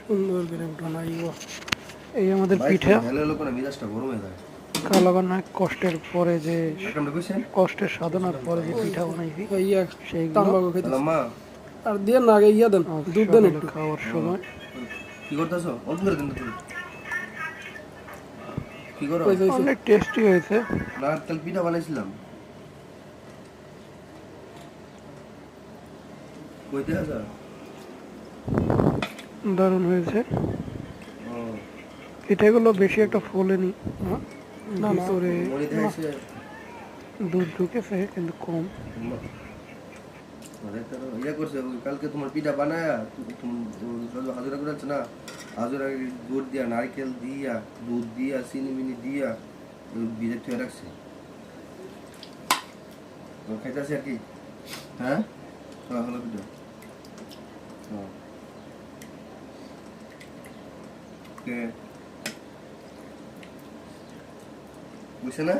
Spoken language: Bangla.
সুন্দর করে বানাইব। এই আমাদের পিঠা কালাগান কষ্টের পরে যে কষ্টের সাধনার পরে যে পিঠা বানাইছি সেইগুলো আর দিয়ে না আগে ইয়া দেন, দুধ দেন একটু খাওয়ার সময়। কি করতেছো? অল্প করে দিন তুমি। কি করো? অনেক টেস্টি হয়েছে। নারকেল পিঠা বানাইছিলাম। কইতে আসা? দারুণ হয়েছে। পিঠাগুলো বেশি একটা ফোলেনি, ভিতরে দুধ ঢুকেছে কিন্তু কম। ইয়া করছে কালকে তোমার পিঠা বানায়া হাজুরা করে আছে না, হাজুরা গুড় দিয়া নারকেল দিয়া দুধ দিয়া চিনি মিনি দিয়া ভিজে থুয়ে রাখছে, খাইতেছে আর কি। হ্যাঁ হলো পিঠা। বুঝছে না?